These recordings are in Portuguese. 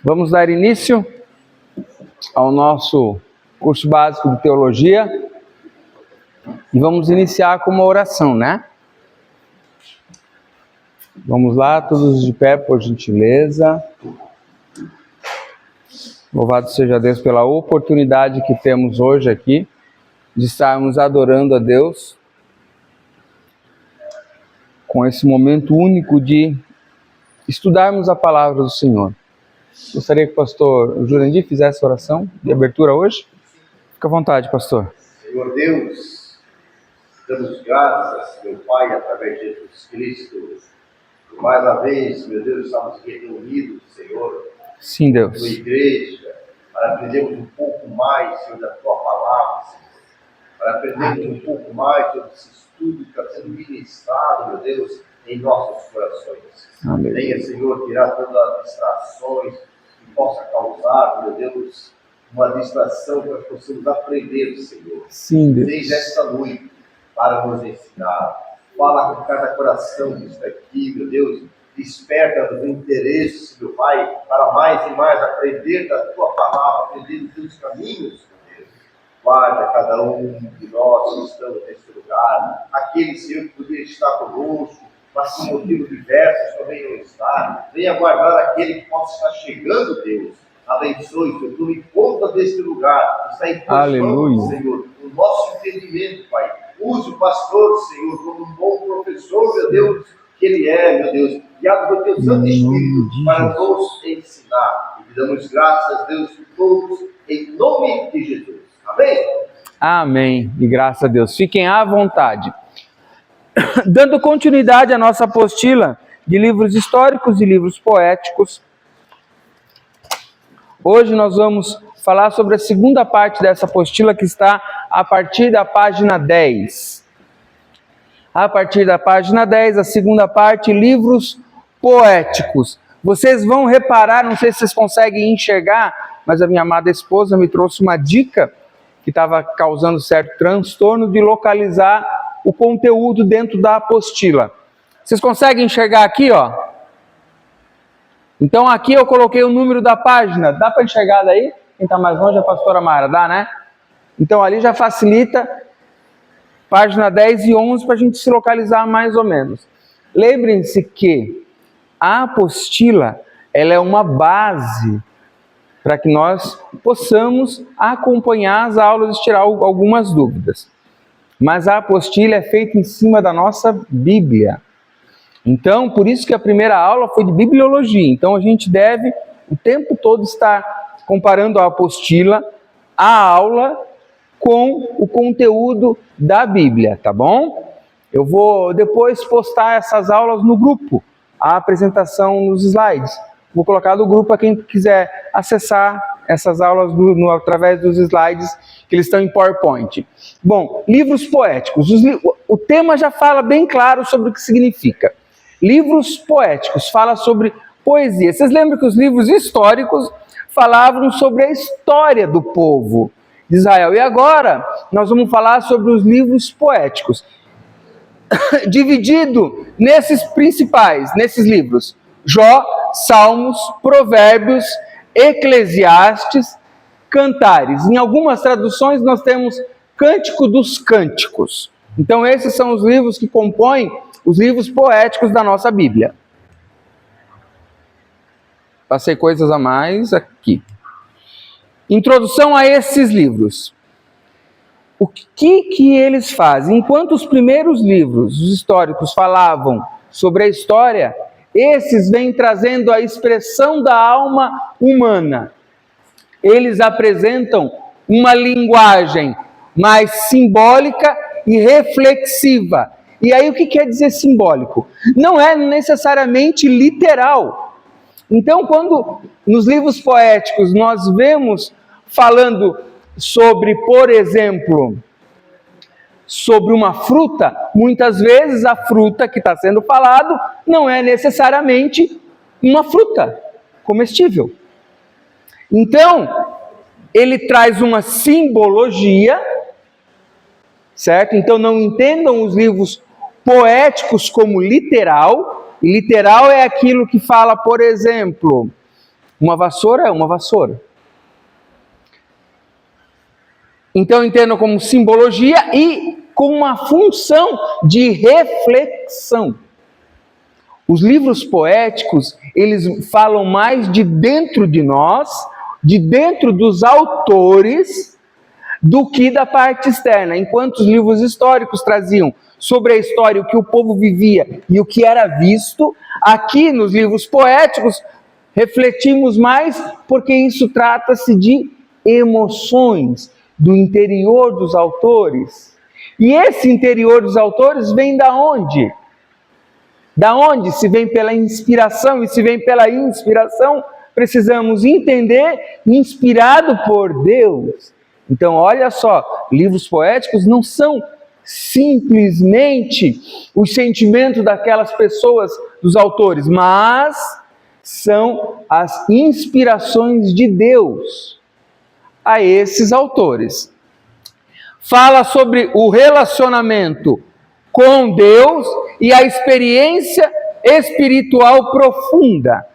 Vamos dar início ao nosso curso básico de teologia e vamos iniciar com uma oração, né? Vamos lá, todos de pé, por gentileza. Louvado seja Deus pela oportunidade que temos hoje aqui de estarmos adorando a Deus com esse momento único de estudarmos a palavra do Senhor. Gostaria que o pastor Jurandir fizesse a oração de abertura hoje. Fica à vontade, pastor. Senhor Deus, damos graças, meu Pai, através de Jesus Cristo. Mais uma vez, meu Deus, estamos aqui reunidos, Senhor, Sim, Deus. tua igreja, para aprendermos um pouco mais, Senhor, da tua palavra, Senhor. Para aprendermos um pouco mais sobre esse estudo que está sendo ministrado, meu Deus, em nossos corações. Amém. Venha, Senhor, tirar todas as distrações que possa causar, meu Deus, uma distração que nós possamos aprender, Senhor. Sim, Deus. Desde esta noite, para nos ensinar. Fala com cada coração que está aqui, meu Deus. Desperta-nos o interesse, meu Pai, para mais e mais aprender da tua palavra, aprender dos teus caminhos, meu Deus. Guarda cada um de nós que estamos nesse lugar. Aquele, Senhor, que poderia estar conosco, mas por motivos diversos também não está. Venha guardar aquele que possa estar chegando, Deus. Abençoe, Senhor, tome conta deste lugar. Está em tuas mãos, Senhor, o nosso entendimento, Pai. Use o pastor, Senhor, como um bom professor, meu Deus, que ele é, meu Deus, guiado pelo teu Santo Espírito, para nos ensinar. E te damos graças, Deus, por todos, em nome de Jesus. Amém? Amém. E graças a Deus. Fiquem à vontade. Dando continuidade à nossa apostila de livros históricos e livros poéticos, hoje nós vamos falar sobre a segunda parte dessa apostila, que está a partir da página 10. A partir da página 10, a segunda parte, livros poéticos. Vocês vão reparar, não sei se vocês conseguem enxergar, mas a minha amada esposa me trouxe uma dica que estava causando certo transtorno de localizar o conteúdo dentro da apostila. Vocês conseguem enxergar aqui, ó? Então aqui eu coloquei o número da página. Dá para enxergar daí? Quem está mais longe é a pastora Mara, dá, né? Então ali já facilita, página 10 e 11, para a gente se localizar mais ou menos. Lembrem-se que a apostila, ela é uma base para que nós possamos acompanhar as aulas e tirar algumas dúvidas. Mas a apostila é feita em cima da nossa Bíblia. Então, por isso que a primeira aula foi de bibliologia. Então, a gente deve o tempo todo estar comparando a apostila, a aula, com o conteúdo da Bíblia, tá bom? Eu vou depois postar essas aulas no grupo, a apresentação nos slides. Vou colocar no grupo para quem quiser acessar essas aulas através dos slides, que eles estão em PowerPoint. Bom, livros poéticos. O tema já fala bem claro sobre o que significa. Livros poéticos, fala sobre poesia. Vocês lembram que os livros históricos falavam sobre a história do povo de Israel. E agora nós vamos falar sobre os livros poéticos. Dividido nesses principais, nesses livros: Jó, Salmos, Provérbios, Eclesiastes, Cantares. Em algumas traduções nós temos Cântico dos Cânticos. Então esses são os livros que compõem os livros poéticos da nossa Bíblia. Passei coisas a mais aqui. Introdução a esses livros. O que eles fazem? Enquanto os primeiros livros, os históricos, falavam sobre a história, esses vêm trazendo a expressão da alma humana. Eles apresentam uma linguagem mais simbólica e reflexiva. E aí o que quer dizer simbólico? Não é necessariamente literal. Então, quando nos livros poéticos nós vemos falando sobre, por exemplo, sobre uma fruta, muitas vezes a fruta que está sendo falado não é necessariamente uma fruta comestível. Então, ele traz uma simbologia, certo? Então, não entendam os livros poéticos como literal. Literal é aquilo que fala, por exemplo, Uma vassoura é uma vassoura. Então entendam como simbologia e com uma função de reflexão. Os livros poéticos, eles falam mais de dentro de nós, de dentro dos autores, do que da parte externa. Enquanto os livros históricos traziam sobre a história o que o povo vivia e o que era visto, aqui nos livros poéticos refletimos mais, porque isso trata-se de emoções do interior dos autores. E esse interior dos autores vem da onde? Da onde? Se vem pela inspiração, e se vem pela inspiração, precisamos entender, inspirado por Deus. Então, olha só, livros poéticos não são simplesmente o sentimento daquelas pessoas, dos autores, mas são as inspirações de Deus a esses autores. Fala sobre o relacionamento com Deus e a experiência espiritual profunda.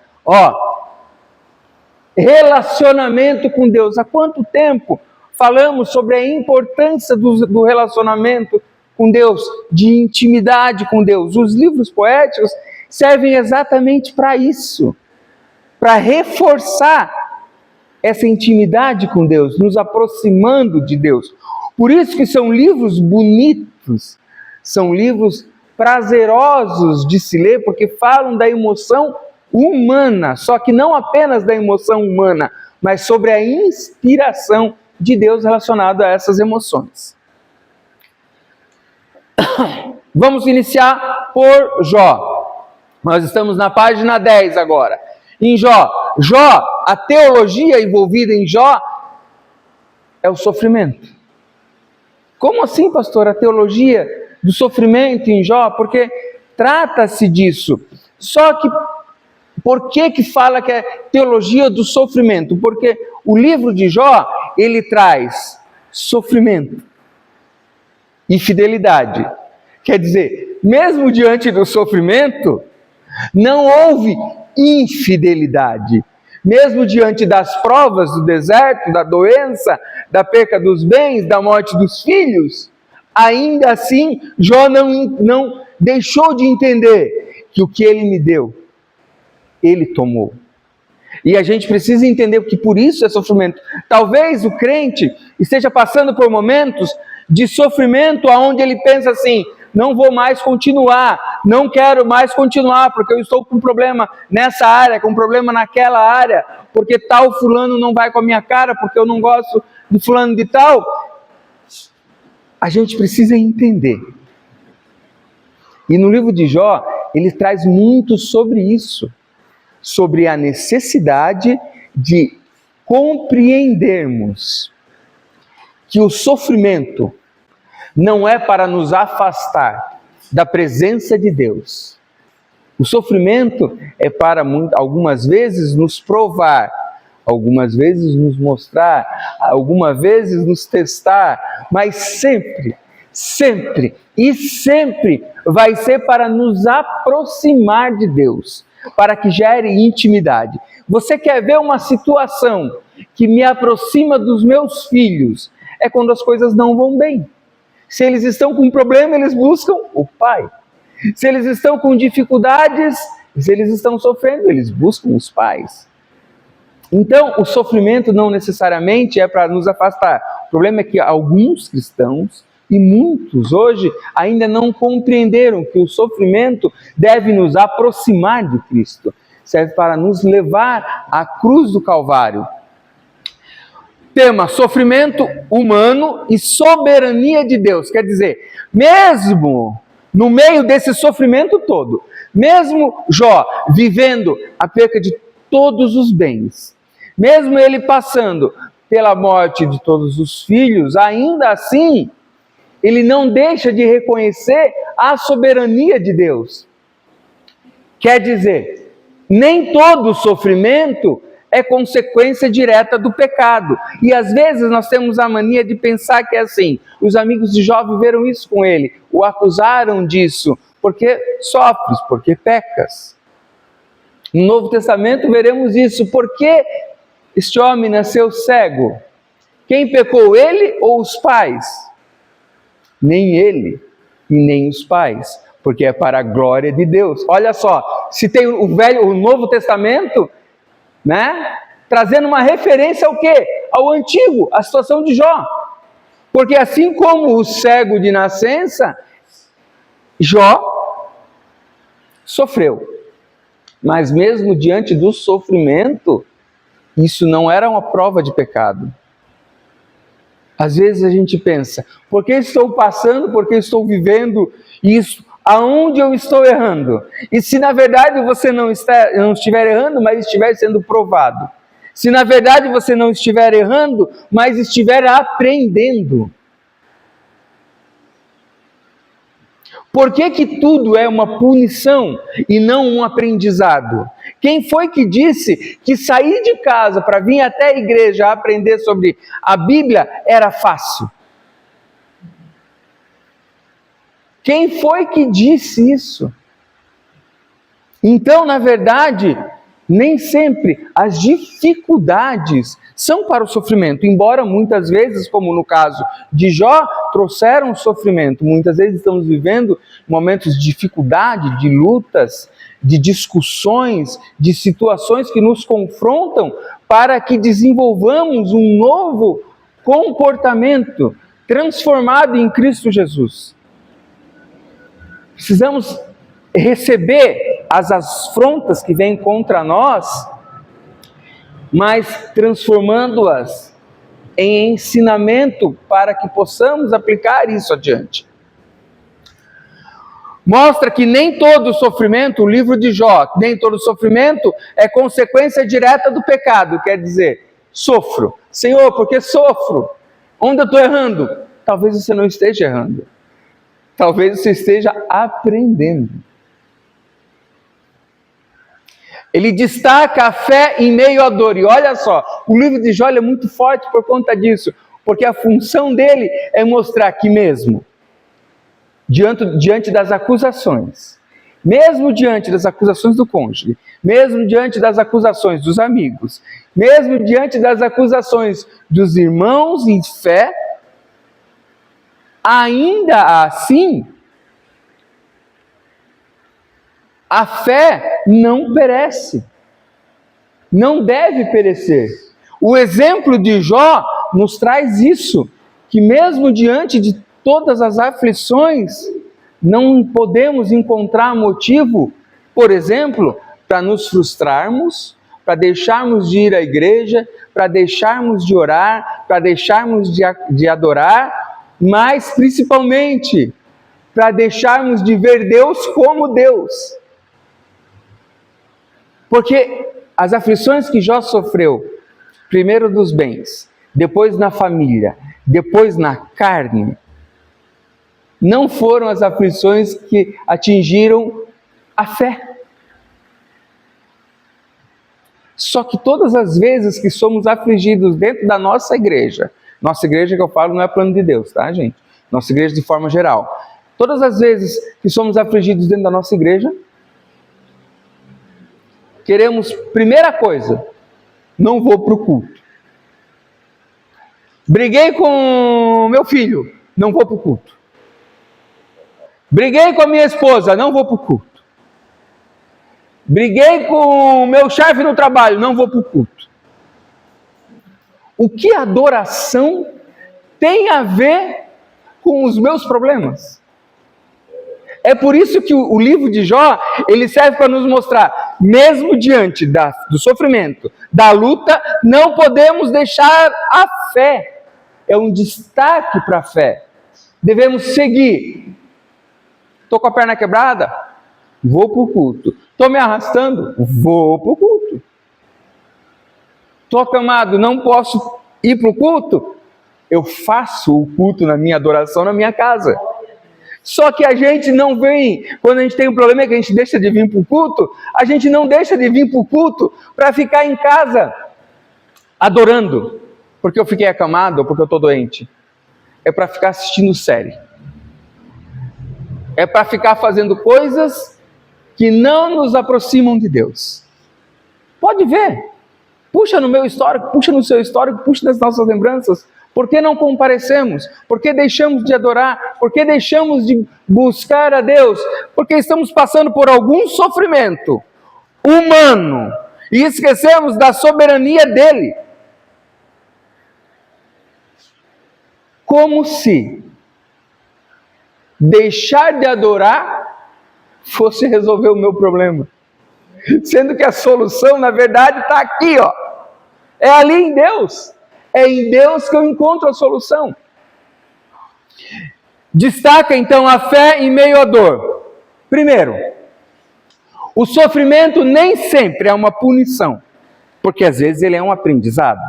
Relacionamento com Deus. Há quanto tempo falamos sobre a importância do relacionamento com Deus, de intimidade com Deus? Os livros poéticos servem exatamente para isso, para reforçar essa intimidade com Deus, nos aproximando de Deus. Por isso que são livros bonitos, são livros prazerosos de se ler, porque falam da emoção humana, só que não apenas da emoção humana, mas sobre a inspiração de Deus relacionada a essas emoções. Vamos iniciar por Jó. Nós estamos na página 10 agora. Em Jó, a teologia envolvida em Jó é o sofrimento. Como assim, pastor, a teologia do sofrimento em Jó? Porque trata-se disso. Só que, por que fala que é teologia do sofrimento? Porque o livro de Jó, ele traz sofrimento e fidelidade. Quer dizer, mesmo diante do sofrimento, não houve infidelidade. Mesmo diante das provas do deserto, da doença, da perca dos bens, da morte dos filhos, ainda assim, Jó não deixou de entender que o que ele me deu, ele tomou. E a gente precisa entender que por isso é sofrimento. Talvez o crente esteja passando por momentos de sofrimento onde ele pensa assim: não vou mais continuar, não quero mais continuar, porque eu estou com um problema nessa área, com um problema naquela área, porque tal fulano não vai com a minha cara, porque eu não gosto de fulano de tal. A gente precisa entender. E no livro de Jó, ele traz muito sobre isso, sobre a necessidade de compreendermos que o sofrimento não é para nos afastar da presença de Deus. O sofrimento é para algumas vezes nos provar, algumas vezes nos mostrar, algumas vezes nos testar, mas sempre vai ser para nos aproximar de Deus, para que gere intimidade. Você quer ver uma situação que me aproxima dos meus filhos? É quando as coisas não vão bem. Se eles estão com um problema, eles buscam o pai. Se eles estão com dificuldades, se eles estão sofrendo, eles buscam os pais. Então, o sofrimento não necessariamente é para nos afastar. O problema é que alguns cristãos, e muitos hoje, ainda não compreenderam que o sofrimento deve nos aproximar de Cristo. Serve para nos levar à cruz do Calvário. Tema: sofrimento humano e soberania de Deus. Quer dizer, mesmo no meio desse sofrimento todo, mesmo Jó vivendo a perca de todos os bens, mesmo ele passando pela morte de todos os filhos, ainda assim, ele não deixa de reconhecer a soberania de Deus. Quer dizer, nem todo sofrimento é consequência direta do pecado. E às vezes nós temos a mania de pensar que é assim. Os amigos de Jó viveram isso com ele, o acusaram disso, porque sofres, porque pecas. No Novo Testamento veremos isso. Por que este homem nasceu cego? Quem pecou, ele ou os pais? Nem ele e nem os pais, porque é para a glória de Deus. Olha só, se tem o Novo Testamento, né, trazendo uma referência ao quê? Ao Antigo, a situação de Jó. Porque assim como o cego de nascença, Jó sofreu. Mas mesmo diante do sofrimento, isso não era uma prova de pecado. Às vezes a gente pensa, por que estou passando, por que estou vivendo isso? Aonde eu estou errando? E se na verdade você não estiver errando, mas estiver sendo provado? Se na verdade você não estiver errando, mas estiver aprendendo? Por que que tudo é uma punição e não um aprendizado? Quem foi que disse que sair de casa para vir até a igreja aprender sobre a Bíblia era fácil? Quem foi que disse isso? Então, na verdade, nem sempre as dificuldades são para o sofrimento, embora muitas vezes, como no caso de Jó, trouxeram sofrimento. Muitas vezes estamos vivendo momentos de dificuldade, de lutas, de discussões, de situações que nos confrontam para que desenvolvamos um novo comportamento transformado em Cristo Jesus. Precisamos receber as afrontas que vêm contra nós, mas transformando-as em ensinamento para que possamos aplicar isso adiante. Mostra que nem todo sofrimento, o livro de Jó, nem todo sofrimento é consequência direta do pecado. Quer dizer, sofro. Senhor, por que sofro? Onde eu estou errando? Talvez você não esteja errando. Talvez você esteja aprendendo. Ele destaca a fé em meio à dor. E olha só, o livro de Jó é muito forte por conta disso. Porque a função dele é mostrar que mesmo diante das acusações, mesmo diante das acusações do cônjuge, mesmo diante das acusações dos amigos, mesmo diante das acusações dos irmãos em fé, ainda assim, a fé não perece, não deve perecer. O exemplo de Jó nos traz isso, que mesmo diante de todas as aflições, não podemos encontrar motivo, por exemplo, para nos frustrarmos, para deixarmos de ir à igreja, para deixarmos de orar, para deixarmos de adorar, mas principalmente para deixarmos de ver Deus como Deus. Porque as aflições que Jó sofreu, primeiro dos bens, depois na família, depois na carne, não foram as aflições que atingiram a fé. Só que todas as vezes que somos afligidos dentro da nossa igreja que eu falo não é plano de Deus, tá, gente? Nossa igreja de forma geral. Todas as vezes que somos afligidos dentro da nossa igreja, queremos, primeira coisa, não vou para o culto. Briguei com meu filho, não vou para o culto. Briguei com a minha esposa, não vou para o culto. Briguei com o meu chefe no trabalho, não vou para o culto. O que a adoração tem a ver com os meus problemas? É por isso que o livro de Jó, ele serve para nos mostrar, mesmo diante do sofrimento, da luta, não podemos deixar a fé. É um destaque para a fé. Devemos seguir. Estou com a perna quebrada? Vou para o culto. Estou me arrastando? Vou para o culto. Estou acamado, não posso ir para o culto? Eu faço o culto na minha adoração na minha casa. Só que a gente não vem, quando a gente tem um problema é que a gente deixa de vir para o culto, a gente não deixa de vir para o culto para ficar em casa adorando, porque eu fiquei acamado ou porque eu estou doente. É para ficar assistindo série. É para ficar fazendo coisas que não nos aproximam de Deus. Pode ver. Puxa no meu histórico, puxa no seu histórico, puxa nas nossas lembranças. Por que não comparecemos? Por que deixamos de adorar? Por que deixamos de buscar a Deus? Porque estamos passando por algum sofrimento humano e esquecemos da soberania dele. Como se deixar de adorar fosse resolver o meu problema. Sendo que a solução, na verdade, está aqui, ó. É ali em Deus. É em Deus que eu encontro a solução. Destaca então a fé em meio à dor. Primeiro, o sofrimento nem sempre é uma punição, porque às vezes ele é um aprendizado.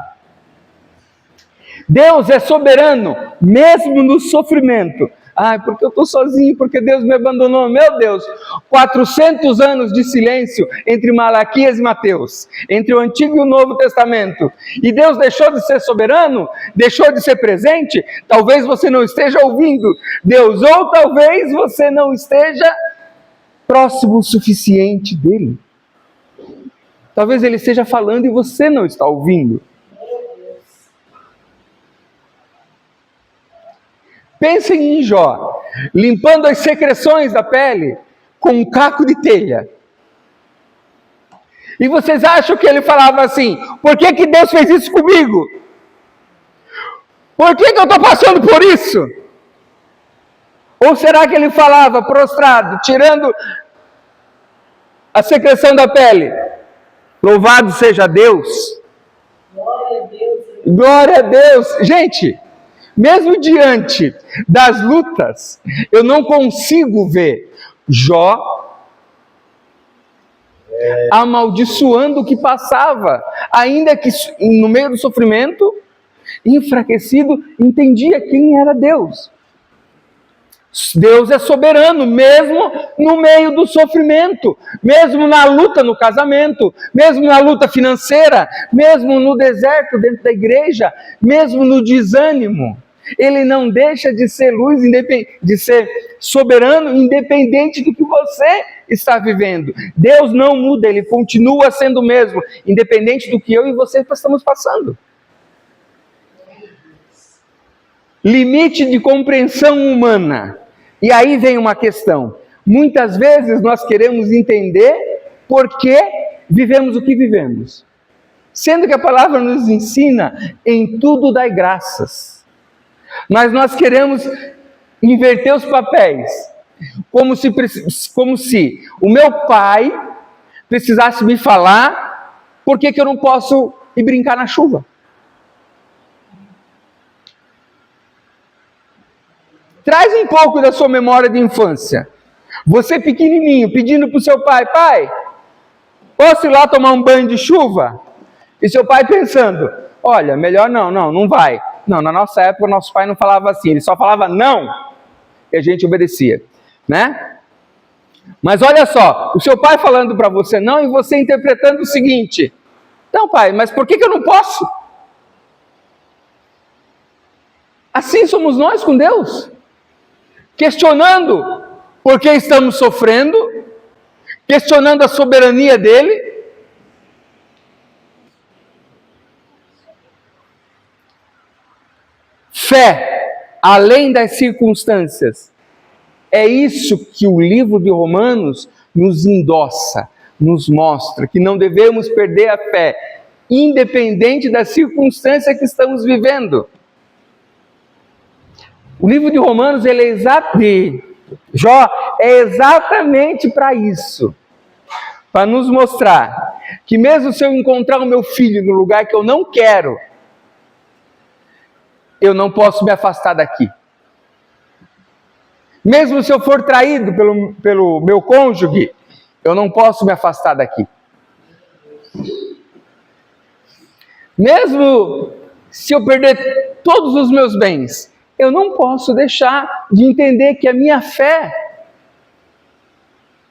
Deus é soberano, mesmo no sofrimento. Ai, porque eu estou sozinho, porque Deus me abandonou. Meu Deus, 400 anos de silêncio entre Malaquias e Mateus, entre o Antigo e o Novo Testamento. E Deus deixou de ser soberano? Deixou de ser presente? Talvez você não esteja ouvindo Deus, ou talvez você não esteja próximo o suficiente dele. Talvez ele esteja falando e você não está ouvindo. Pensem em Jó, limpando as secreções da pele com um caco de telha. E vocês acham que ele falava assim: por que que Deus fez isso comigo? Por que que eu estou passando por isso? Ou será que ele falava prostrado, tirando a secreção da pele? Louvado seja Deus. Glória a Deus. Glória a Deus. Gente, mesmo diante das lutas, eu não consigo ver Jó amaldiçoando o que passava, ainda que no meio do sofrimento, enfraquecido, entendia quem era Deus. Deus é soberano, mesmo no meio do sofrimento, mesmo na luta no casamento, mesmo na luta financeira, mesmo no deserto dentro da igreja, mesmo no desânimo. Ele não deixa de ser luz, de ser soberano, independente do que você está vivendo. Deus não muda, Ele continua sendo o mesmo, independente do que eu e você estamos passando. Limite de compreensão humana. E aí vem uma questão. Muitas vezes nós queremos entender por que vivemos o que vivemos. Sendo que a palavra nos ensina, em tudo dai graças. Mas nós queremos inverter os papéis, como se o meu pai precisasse me falar por que eu não posso ir brincar na chuva. Traz um pouco da sua memória de infância. Você pequenininho, pedindo para o seu pai: pai, posso ir lá tomar um banho de chuva? E seu pai pensando: olha, melhor não vai. Não, na nossa época, nosso pai não falava assim, ele só falava não, e a gente obedecia, né? Mas olha só, o seu pai falando para você não, e você interpretando o seguinte: não, pai, mas por que eu não posso? Assim somos nós com Deus, questionando por que estamos sofrendo, questionando a soberania dele. Fé, além das circunstâncias. É isso que o livro de Romanos nos endossa, nos mostra, que não devemos perder a fé, independente da circunstância que estamos vivendo. O livro de Romanos, de Jó, é exatamente para isso. Para nos mostrar que mesmo se eu encontrar o meu filho no lugar que eu não quero, eu não posso me afastar daqui. Mesmo se eu for traído pelo meu cônjuge, eu não posso me afastar daqui. Mesmo se eu perder todos os meus bens, eu não posso deixar de entender que a minha fé,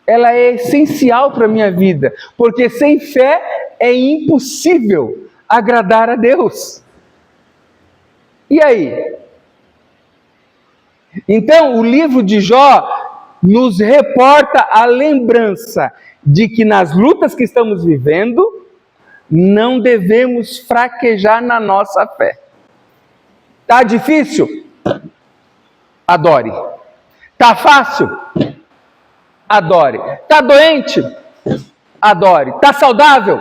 ela é essencial para a minha vida, porque sem fé é impossível agradar a Deus. E aí? Então, o livro de Jó nos reporta a lembrança de que nas lutas que estamos vivendo, não devemos fraquejar na nossa fé. Tá difícil? Adore. Tá fácil? Adore. Tá doente? Adore. Tá saudável?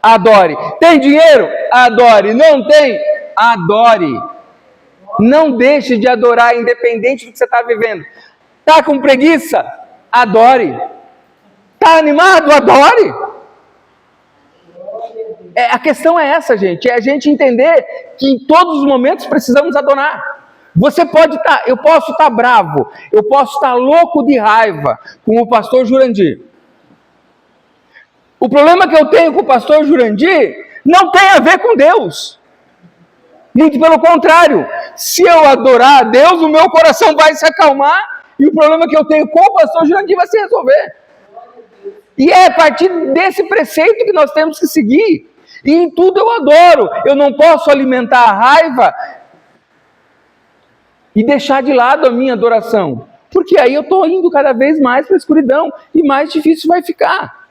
Adore. Tem dinheiro? Adore. Não tem? Adore. Não deixe de adorar, independente do que você está vivendo. Tá com preguiça? Adore. Tá animado? Adore. A questão é essa, gente. É a gente entender que em todos os momentos precisamos adorar. Você pode estar, eu posso estar bravo, eu posso estar louco de raiva com o pastor Jurandir. O problema que eu tenho com o pastor Jurandir não tem a ver com Deus. Muito pelo contrário. Se eu adorar a Deus, o meu coração vai se acalmar e o problema que eu tenho com o pastor Jurandir vai se resolver. E é a partir desse preceito que nós temos que seguir. E em tudo eu adoro. Eu não posso alimentar a raiva e deixar de lado a minha adoração. Porque aí eu estou indo cada vez mais para a escuridão e mais difícil vai ficar.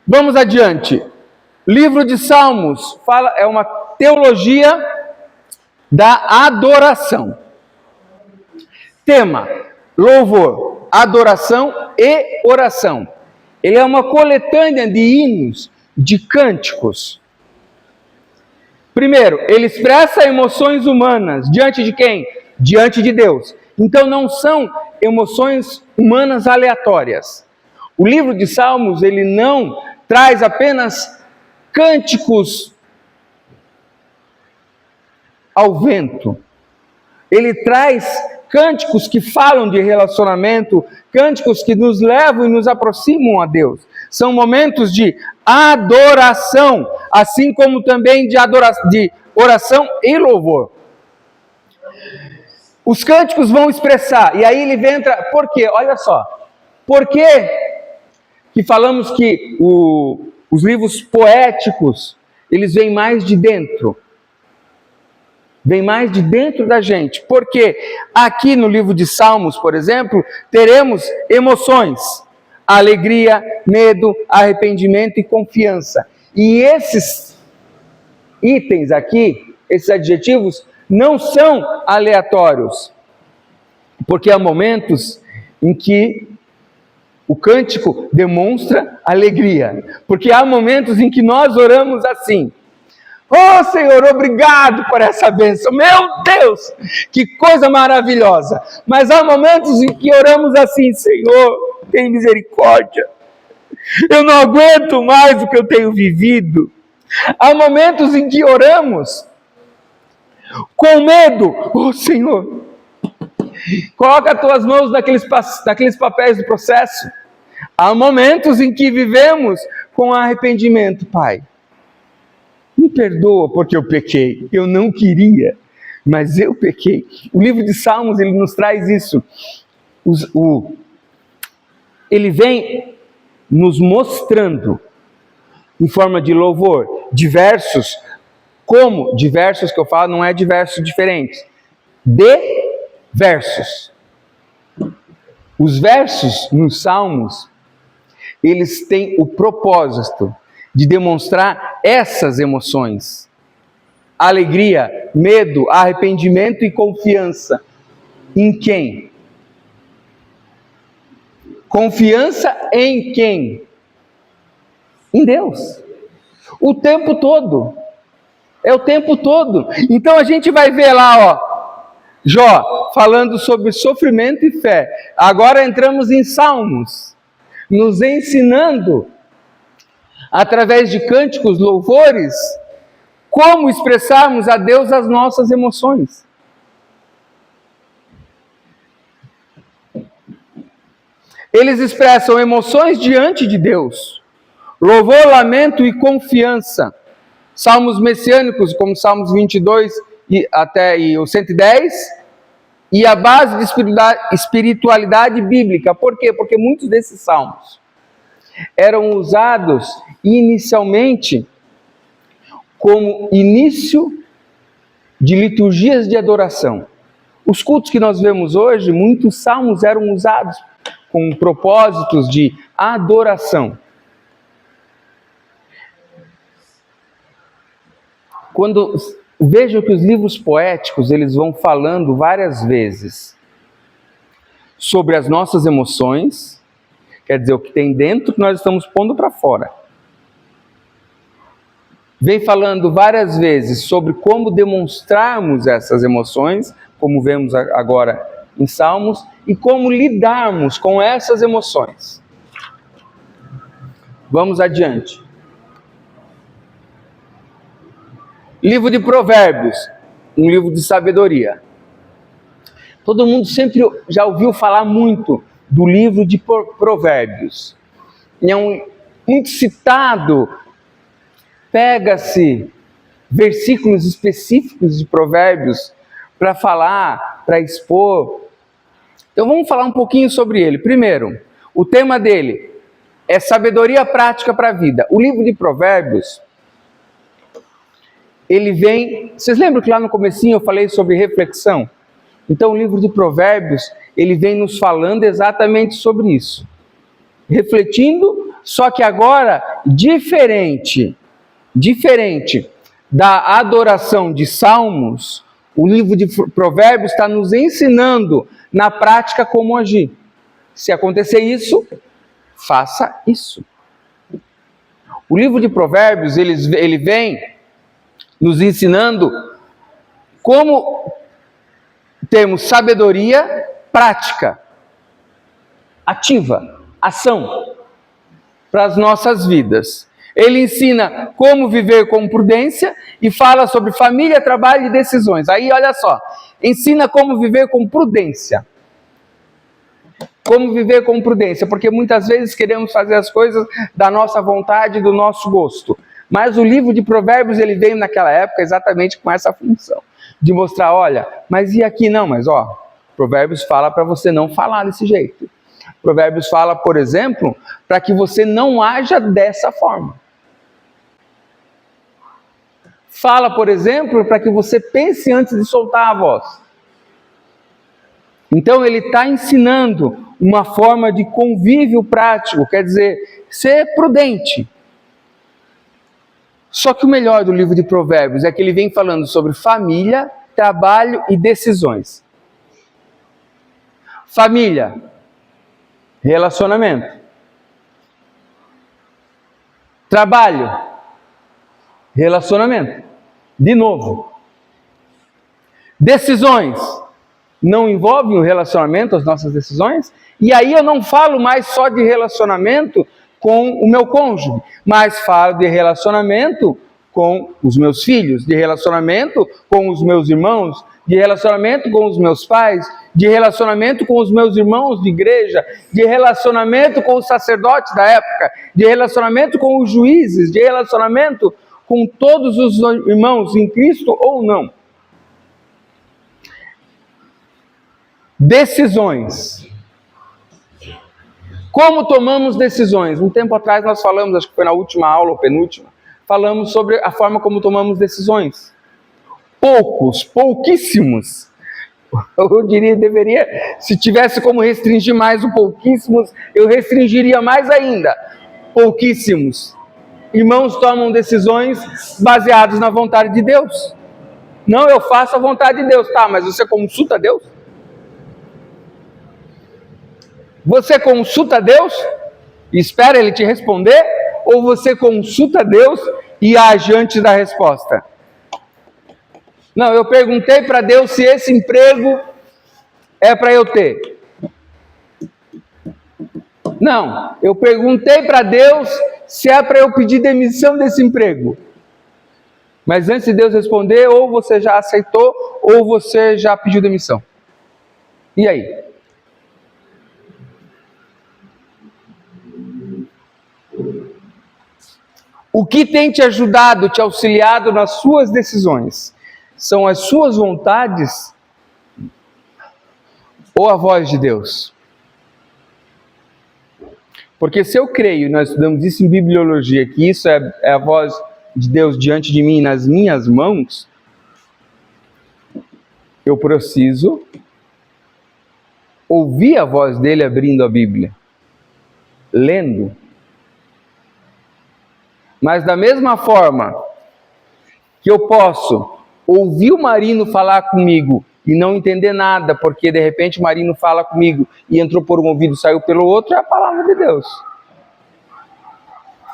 Vamos adiante. Livro de Salmos é uma teologia da adoração. Tema: louvor, adoração e oração. Ele é uma coletânea de hinos, de cânticos. Primeiro, ele expressa emoções humanas. Diante de quem? Diante de Deus. Então não são emoções humanas aleatórias. O livro de Salmos, ele não traz apenas cânticos ao vento. Ele traz cânticos que falam de relacionamento, cânticos que nos levam e nos aproximam a Deus. São momentos de adoração, assim como também de oração e louvor. Os cânticos vão expressar, e aí ele entra, por quê? Olha só, por que falamos que os livros poéticos, eles vêm mais de dentro? Vem mais de dentro da gente, porque aqui no livro de Salmos, por exemplo, teremos emoções, alegria, medo, arrependimento e confiança. E esses itens aqui, esses adjetivos, não são aleatórios, porque há momentos em que o cântico demonstra alegria, porque há momentos em que nós oramos assim: oh Senhor, obrigado por essa bênção, meu Deus, que coisa maravilhosa. Mas há momentos em que oramos assim: Senhor, tem misericórdia, eu não aguento mais o que eu tenho vivido. Há momentos em que oramos com medo: oh Senhor, coloca as tuas mãos naqueles papéis do processo. Há momentos em que vivemos com arrependimento: Pai, me perdoa porque eu pequei, eu não queria, mas eu pequei. O livro de Salmos, ele nos traz isso. Ele vem nos mostrando, em forma de louvor, diversos, como diversos que eu falo, não é de versos diferentes, de versos. Os versos nos Salmos, eles têm o propósito de demonstrar essas emoções: alegria, medo, arrependimento e confiança. Em quem? Confiança em quem? Em Deus. O tempo todo. É o tempo todo. Então a gente vai ver lá, ó, Jó falando sobre sofrimento e fé. Agora entramos em Salmos, nos ensinando, através de cânticos, louvores, como expressarmos a Deus as nossas emoções. Eles expressam emoções diante de Deus, louvor, lamento e confiança. Salmos messiânicos, como Salmos 22 e o 110, e a base de espiritualidade bíblica. Por quê? Porque muitos desses salmos eram usados inicialmente como início de liturgias de adoração. Os cultos que nós vemos hoje, muitos salmos eram usados com propósitos de adoração. quando vejo que os livros poéticos, eles vão falando várias vezes sobre as nossas emoções, quer dizer, o que tem dentro que nós estamos pondo para fora. Vem falando várias vezes sobre como demonstrarmos essas emoções, como vemos agora em Salmos, e como lidarmos com essas emoções. Vamos adiante. Livro de Provérbios, um livro de sabedoria. Todo mundo sempre já ouviu falar muito do livro de Provérbios. É muito citado. Pega-se versículos específicos de Provérbios para falar, para expor. Então vamos falar um pouquinho sobre ele. Primeiro, o tema dele é sabedoria prática para a vida. O livro de Provérbios, ele vem... Vocês lembram que lá no comecinho eu falei sobre reflexão? Então o livro de Provérbios, ele vem nos falando exatamente sobre isso. Refletindo, só que agora diferente da adoração de Salmos, o livro de Provérbios está nos ensinando na prática como agir. Se acontecer isso, faça isso. O livro de Provérbios, ele vem nos ensinando como temos sabedoria prática, ativa, ação para as nossas vidas. Ele ensina como viver com prudência e fala sobre família, trabalho e decisões. Aí, olha só, ensina como viver com prudência. Como viver com prudência, porque muitas vezes queremos fazer as coisas da nossa vontade, do nosso gosto. Mas o livro de Provérbios, ele veio naquela época exatamente com essa função, de mostrar, olha, mas e aqui não, mas ó, Provérbios fala para você não falar desse jeito. Provérbios fala, por exemplo, para que você não haja dessa forma. Fala, por exemplo, para que você pense antes de soltar a voz. Então ele está ensinando uma forma de convívio prático, quer dizer, ser prudente. Só que o melhor do livro de Provérbios é que ele vem falando sobre família, trabalho e decisões. Família, relacionamento. Trabalho, relacionamento. De novo. Decisões. Não envolvem o relacionamento, as nossas decisões? E aí eu não falo mais só de relacionamento com o meu cônjuge, mas falo de relacionamento com os meus filhos, de relacionamento com os meus irmãos, de relacionamento com os meus pais, de relacionamento com os meus irmãos de igreja, de relacionamento com os sacerdotes da época, de relacionamento com os juízes, de relacionamento com todos os irmãos em Cristo ou não. Decisões. Como tomamos decisões? Um tempo atrás nós falamos, acho que foi na última aula ou penúltima, falamos sobre a forma como tomamos decisões. Pouquíssimos. Eu diria, se tivesse como restringir mais o pouquíssimos, eu restringiria mais ainda. Pouquíssimos. Irmãos tomam decisões baseadas na vontade de Deus. Não, eu faço a vontade de Deus. Tá, mas você consulta Deus? Você consulta Deus e espera Ele te responder? Ou você consulta Deus e age antes da resposta? Não, eu perguntei para Deus se esse emprego é para eu ter. Não, eu perguntei para Deus se é para eu pedir demissão desse emprego. Mas antes de Deus responder, ou você já aceitou, ou você já pediu demissão. E aí? O que tem te ajudado, te auxiliado nas suas decisões? São as suas vontades ou a voz de Deus? Porque se eu creio, nós estudamos isso em bibliologia, que isso é a voz de Deus diante de mim, nas minhas mãos, eu preciso ouvir a voz dele abrindo a Bíblia, lendo. Mas da mesma forma que eu posso ouvir o Marino falar comigo e não entender nada, porque de repente o Marino fala comigo e entrou por um ouvido e saiu pelo outro, é a palavra de Deus.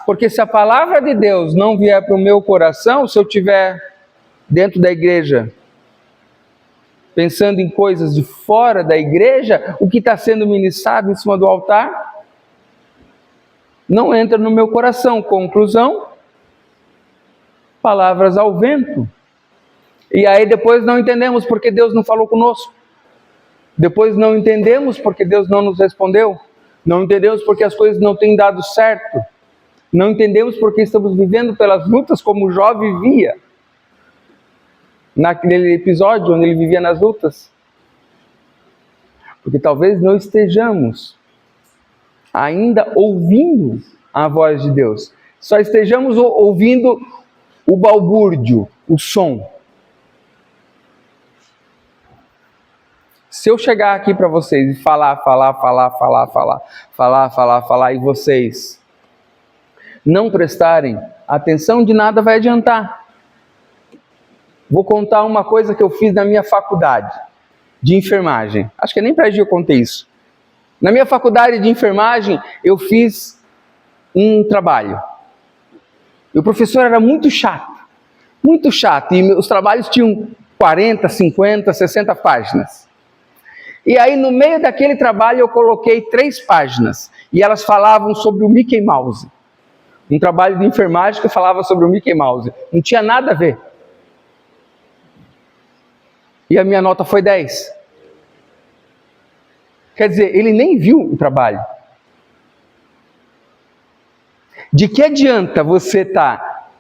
Porque se a palavra de Deus não vier para o meu coração, se eu estiver dentro da igreja, pensando em coisas de fora da igreja, o que está sendo ministrado em cima do altar não entra no meu coração. Conclusão, palavras ao vento. E aí depois não entendemos porque Deus não falou conosco. Depois não entendemos porque Deus não nos respondeu. Não entendemos porque as coisas não têm dado certo. Não entendemos porque estamos vivendo pelas lutas como Jó vivia. Naquele episódio onde ele vivia nas lutas. Porque talvez não estejamos ainda ouvindo a voz de Deus. Só estejamos ouvindo o balbúrdio, o som. Se eu chegar aqui para vocês e falar, e vocês não prestarem atenção, de nada vai adiantar. Vou contar uma coisa que eu fiz na minha faculdade de enfermagem. Acho que nem para eu contei isso. Na minha faculdade de enfermagem, eu fiz um trabalho. E o professor era muito chato. E os trabalhos tinham 40, 50, 60 páginas. E aí, no meio daquele trabalho, eu coloquei 3 páginas. E elas falavam sobre o Mickey Mouse. Um trabalho de enfermagem que falava sobre o Mickey Mouse. Não tinha nada a ver. E a minha nota foi 10. Quer dizer, ele nem viu o trabalho. De que adianta você estar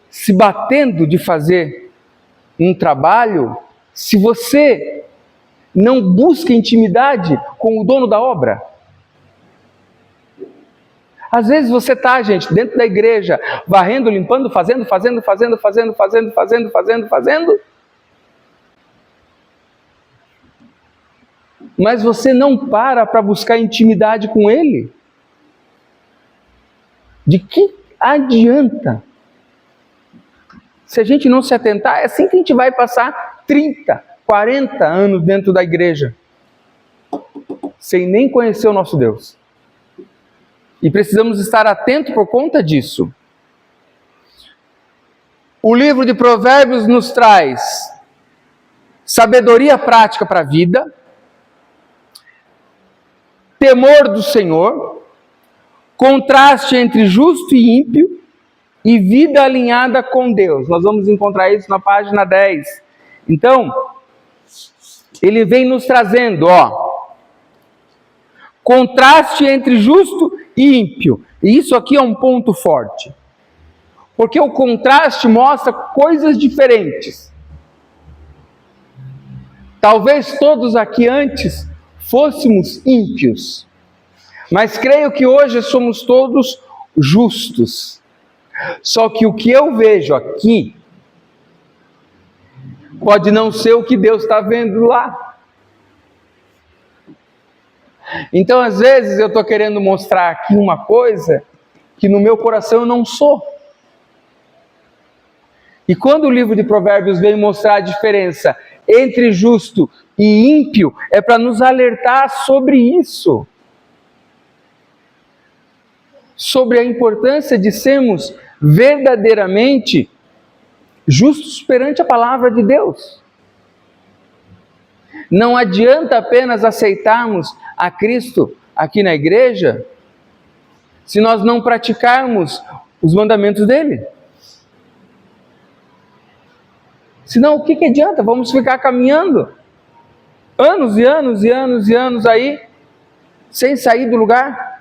se batendo de fazer um trabalho se você não busca intimidade com o dono da obra? Às vezes você está, gente, dentro da igreja, varrendo, limpando, fazendo. Mas você não para buscar intimidade com Ele. De que adianta? Se a gente não se atentar, é assim que a gente vai passar 30, 40 anos dentro da igreja, sem nem conhecer o nosso Deus. E precisamos estar atentos por conta disso. O livro de Provérbios nos traz sabedoria prática para a vida, temor do Senhor, contraste entre justo e ímpio e vida alinhada com Deus. Nós vamos encontrar isso na página 10. Então, ele vem nos trazendo, contraste entre justo e ímpio. E isso aqui é um ponto forte. Porque o contraste mostra coisas diferentes. Talvez todos aqui antes fôssemos ímpios, mas creio que hoje somos todos justos. Só que o que eu vejo aqui pode não ser o que Deus está vendo lá. Então, às vezes, eu estou querendo mostrar aqui uma coisa que no meu coração eu não sou. E quando o livro de Provérbios vem mostrar a diferença entre justo e ímpio, é para nos alertar sobre isso. Sobre a importância de sermos verdadeiramente justos perante a palavra de Deus. Não adianta apenas aceitarmos a Cristo aqui na igreja, se nós não praticarmos os mandamentos dele. Senão, o que adianta? Vamos ficar caminhando anos e anos aí, sem sair do lugar.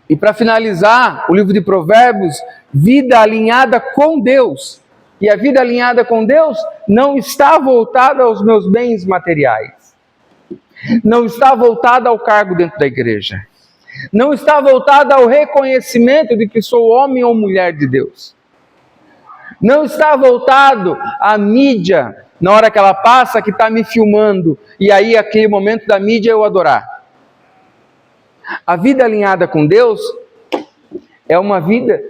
E para finalizar, o livro de Provérbios, vida alinhada com Deus. E a vida alinhada com Deus não está voltada aos meus bens materiais. Não está voltada ao cargo dentro da igreja. Não está voltada ao reconhecimento de que sou homem ou mulher de Deus. Não está voltado à mídia, na hora que ela passa, que está me filmando, e aí aquele momento da mídia eu adorar. A vida alinhada com Deus é uma vida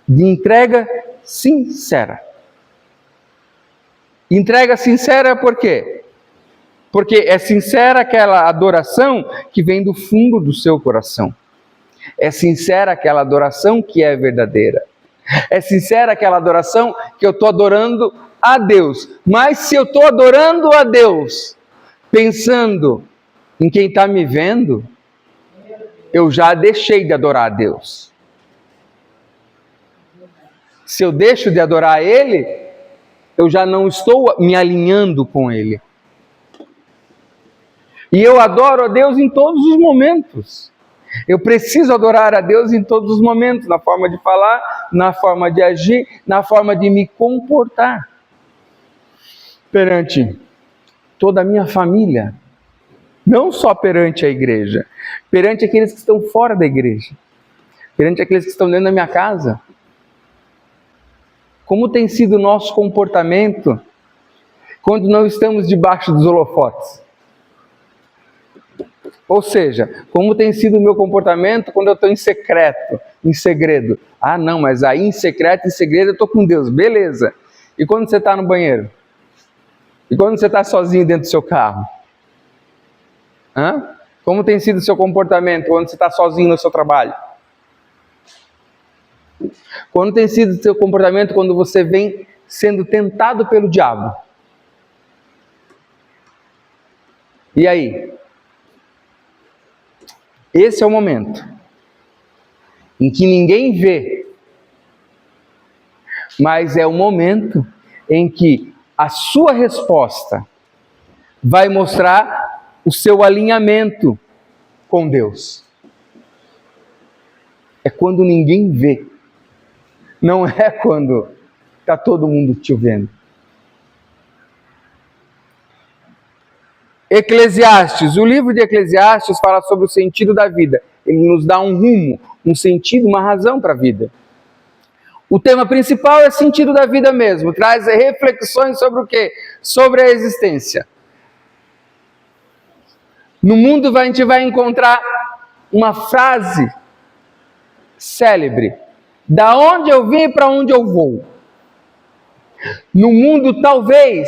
de entrega sincera. Entrega sincera por quê? Porque é sincera aquela adoração que vem do fundo do seu coração. É sincera aquela adoração que é verdadeira. É sincera aquela adoração que eu estou adorando a Deus. Mas se eu estou adorando a Deus, pensando em quem está me vendo, eu já deixei de adorar a Deus. Se eu deixo de adorar Ele, eu já não estou me alinhando com Ele. E eu adoro a Deus em todos os momentos. Eu preciso adorar a Deus em todos os momentos, na forma de falar, na forma de agir, na forma de me comportar. Perante toda a minha família, não só perante a igreja, perante aqueles que estão fora da igreja, perante aqueles que estão dentro da minha casa. Como tem sido o nosso comportamento quando não estamos debaixo dos holofotes? Ou seja, como tem sido o meu comportamento quando eu estou em secreto, em segredo? Ah, não, mas aí em secreto, em segredo eu estou com Deus, beleza. E quando você está no banheiro? E quando você está sozinho dentro do seu carro? Como tem sido o seu comportamento quando você está sozinho no seu trabalho? Quando tem sido o seu comportamento quando você vem sendo tentado pelo diabo? E aí? Esse é o momento em que ninguém vê, mas é o momento em que a sua resposta vai mostrar o seu alinhamento com Deus. É quando ninguém vê, não é quando está todo mundo te vendo. Eclesiastes, o livro de Eclesiastes fala sobre o sentido da vida. Ele nos dá um rumo, um sentido, uma razão para a vida. O tema principal é sentido da vida mesmo, traz reflexões sobre o quê? Sobre a existência. No mundo a gente vai encontrar uma frase célebre: da onde eu vim e para onde eu vou. No mundo talvez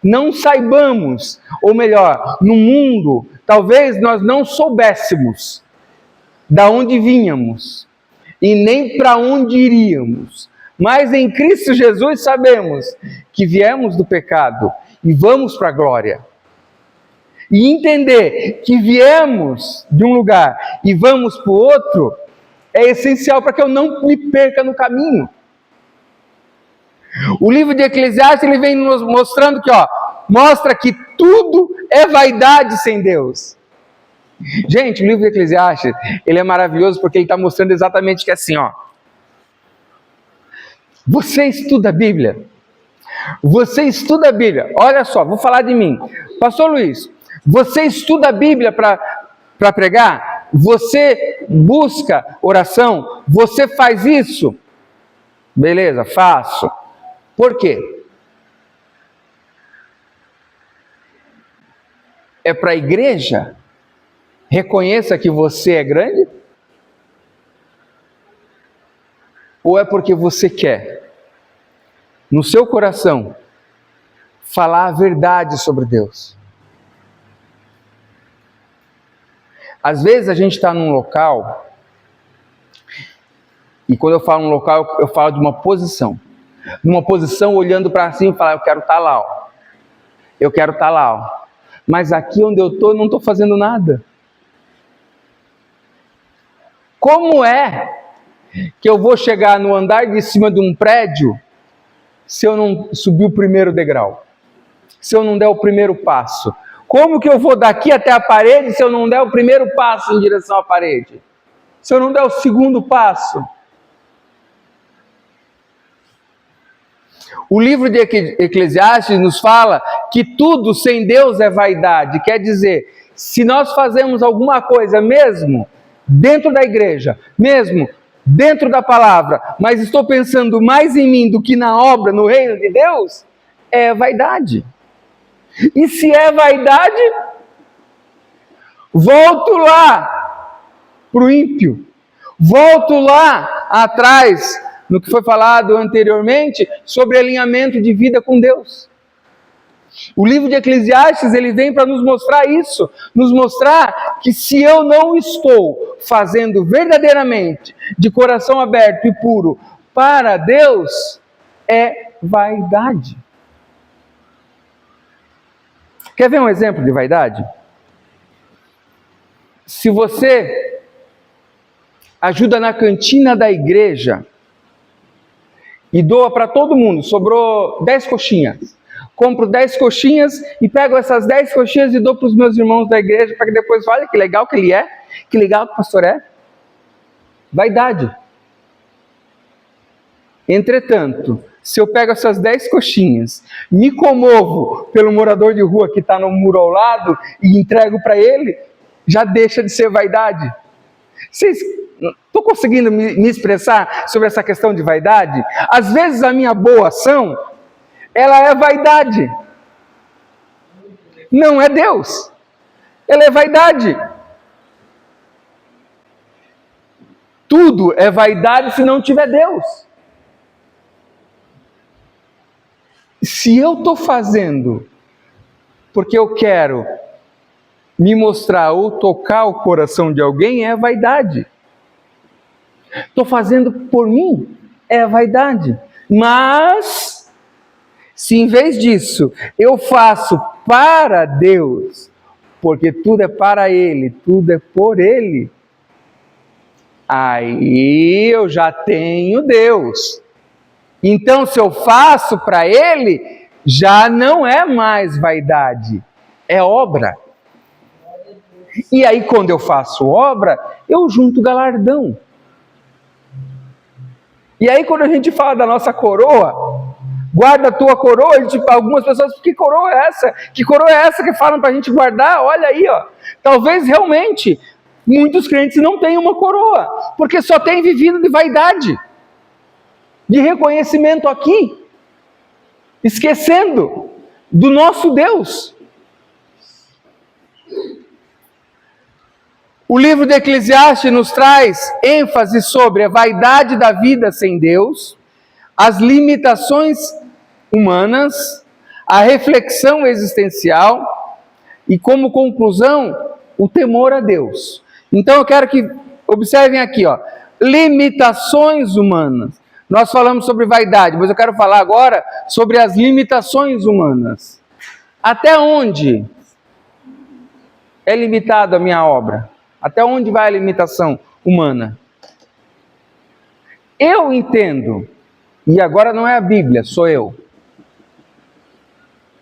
não saibamos, ou melhor, no mundo talvez nós não soubéssemos da onde vínhamos e nem para onde iríamos. Mas em Cristo Jesus sabemos que viemos do pecado e vamos para a glória. E entender que viemos de um lugar e vamos para o outro é essencial para que eu não me perca no caminho. O livro de Eclesiastes ele vem nos mostrando que, mostra que tudo é vaidade sem Deus. Gente, o livro de Eclesiastes, ele é maravilhoso porque ele está mostrando exatamente que assim, você estuda a Bíblia. Você estuda a Bíblia. Olha só, vou falar de mim. Pastor Luiz, você estuda a Bíblia para pregar? Você busca oração? Você faz isso? Beleza, faço. Por quê? É para a igreja? Reconheça que você é grande? Ou é porque você quer, no seu coração, falar a verdade sobre Deus? Às vezes a gente está num local, e quando eu falo num local, eu falo de uma posição. Numa posição olhando para cima e falar, eu quero estar lá, eu quero estar lá. Mas aqui onde eu estou, não estou fazendo nada. Como é que eu vou chegar no andar de cima de um prédio se eu não subir o primeiro degrau? Se eu não der o primeiro passo? Como que eu vou daqui até a parede se eu não der o primeiro passo em direção à parede? Se eu não der o segundo passo? O livro de Eclesiastes nos fala que tudo sem Deus é vaidade. Quer dizer, se nós fazemos alguma coisa mesmo dentro da igreja, mesmo dentro da palavra, mas estou pensando mais em mim do que na obra, no reino de Deus, é vaidade. E se é vaidade, volto lá para o ímpio. Volto lá atrás, no que foi falado anteriormente, sobre alinhamento de vida com Deus. O livro de Eclesiastes, ele vem para nos mostrar isso, nos mostrar que se eu não estou fazendo verdadeiramente, de coração aberto e puro, para Deus, é vaidade. Quer ver um exemplo de vaidade? Se você ajuda na cantina da igreja e doa para todo mundo, sobrou 10 coxinhas. Compro 10 coxinhas e pego essas 10 coxinhas e dou para os meus irmãos da igreja para que depois, olha que legal que ele é, que legal que o pastor é. Vaidade. Entretanto, se eu pego essas 10 coxinhas, me comovo pelo morador de rua que está no muro ao lado e entrego para ele, já deixa de ser vaidade. Estou conseguindo me expressar sobre essa questão de vaidade? Às vezes a minha boa ação, ela é vaidade. Não é Deus. Ela é vaidade. Tudo é vaidade se não tiver Deus. Se eu estou fazendo porque eu quero me mostrar ou tocar o coração de alguém, é vaidade. Estou fazendo por mim, é vaidade. Mas, se em vez disso eu faço para Deus, porque tudo é para Ele, tudo é por Ele, aí eu já tenho Deus. Então, se eu faço para Ele, já não é mais vaidade, é obra. E aí, quando eu faço obra, eu junto galardão. E aí, quando a gente fala da nossa coroa, guarda a tua coroa, algumas pessoas, que coroa é essa? Que coroa é essa que falam para a gente guardar? Olha aí, ó. Talvez realmente muitos crentes não tenham uma coroa, porque só têm vivido de vaidade, de reconhecimento aqui, esquecendo do nosso Deus. O livro de Eclesiastes nos traz ênfase sobre a vaidade da vida sem Deus, as limitações humanas, a reflexão existencial e, como conclusão, o temor a Deus. Então eu quero que observem aqui, ó, limitações humanas. Nós falamos sobre vaidade, mas eu quero falar agora sobre as limitações humanas. Até onde é limitado a minha obra? Até onde vai a limitação humana? Eu entendo, e agora não é a Bíblia, sou eu,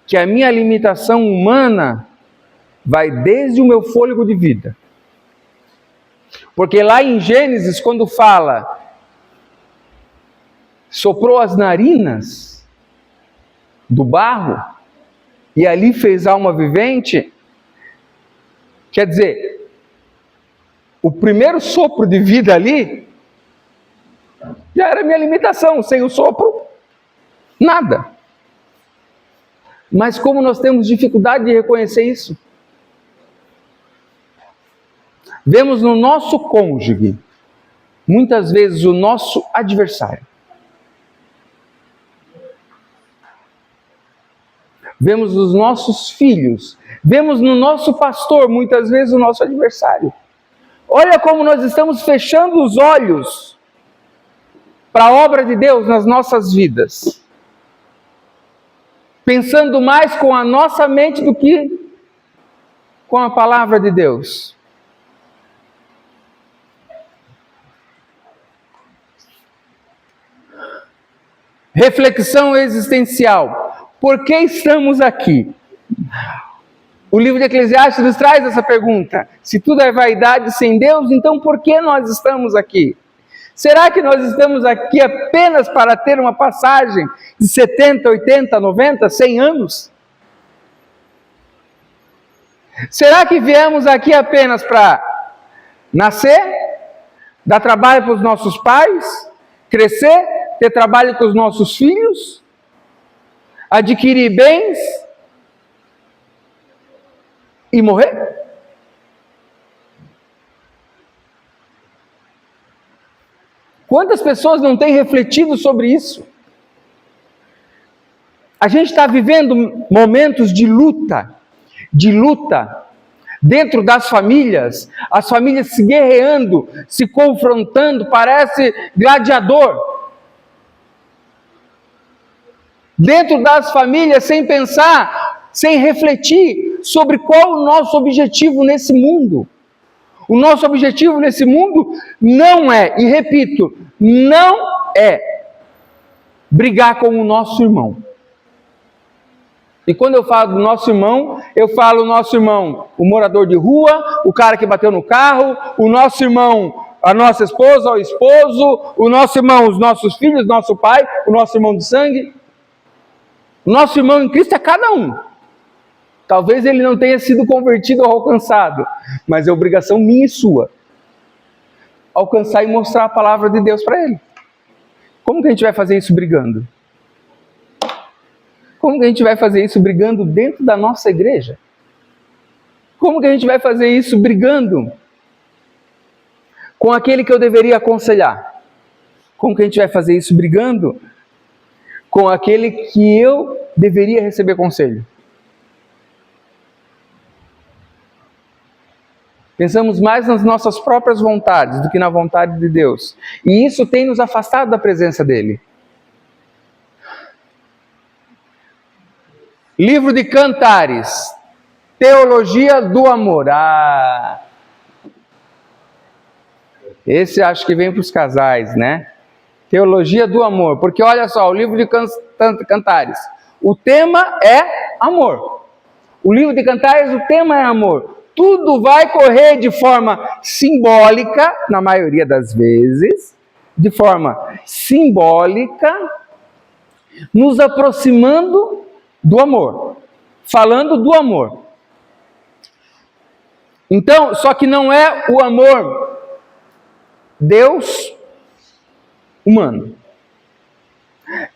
que a minha limitação humana vai desde o meu fôlego de vida. Porque lá em Gênesis, quando fala, soprou as narinas do barro, e ali fez alma vivente, quer dizer, o primeiro sopro de vida ali, já era minha limitação, sem o sopro, nada. Mas como nós temos dificuldade de reconhecer isso? Vemos no nosso cônjuge, muitas vezes o nosso adversário. Vemos nos nossos filhos, vemos no nosso pastor, muitas vezes o nosso adversário. Olha como nós estamos fechando os olhos para a obra de Deus nas nossas vidas. Pensando mais com a nossa mente do que com a palavra de Deus. Reflexão existencial. Por que estamos aqui? O livro de Eclesiastes nos traz essa pergunta. Se tudo é vaidade sem Deus, então por que nós estamos aqui? Será que nós estamos aqui apenas para ter uma passagem de 70, 80, 90, 100 anos? Será que viemos aqui apenas para nascer, dar trabalho para os nossos pais, crescer, ter trabalho com os nossos filhos, adquirir bens e morrer? Quantas pessoas não têm refletido sobre isso? A gente está vivendo momentos de luta, dentro das famílias, as famílias se guerreando, se confrontando, parece gladiador. Dentro das famílias, sem pensar, sem refletir sobre qual o nosso objetivo nesse mundo. O nosso objetivo nesse mundo não é, e repito, não é brigar com o nosso irmão. E quando eu falo do nosso irmão, eu falo o nosso irmão, o morador de rua, o cara que bateu no carro, o nosso irmão, a nossa esposa, o esposo, o nosso irmão, os nossos filhos, nosso pai, o nosso irmão de sangue. O nosso irmão em Cristo é cada um. Talvez ele não tenha sido convertido ou alcançado, mas é obrigação minha e sua alcançar e mostrar a palavra de Deus para ele. Como que a gente vai fazer isso brigando? Como que a gente vai fazer isso brigando dentro da nossa igreja? Como que a gente vai fazer isso brigando com aquele que eu deveria aconselhar? Como que a gente vai fazer isso brigando com aquele que eu deveria receber conselho? Pensamos mais nas nossas próprias vontades do que na vontade de Deus. E isso tem nos afastado da presença dele. Livro de Cantares, Teologia do Amor. Esse acho que vem para os casais, né? Teologia do Amor. Porque olha só, o livro de Cantares, o tema é amor. O livro de Cantares, o tema é amor. Tudo vai correr de forma simbólica, na maioria das vezes, de forma simbólica, nos aproximando do amor, falando do amor. Então, só que não é o amor Deus humano.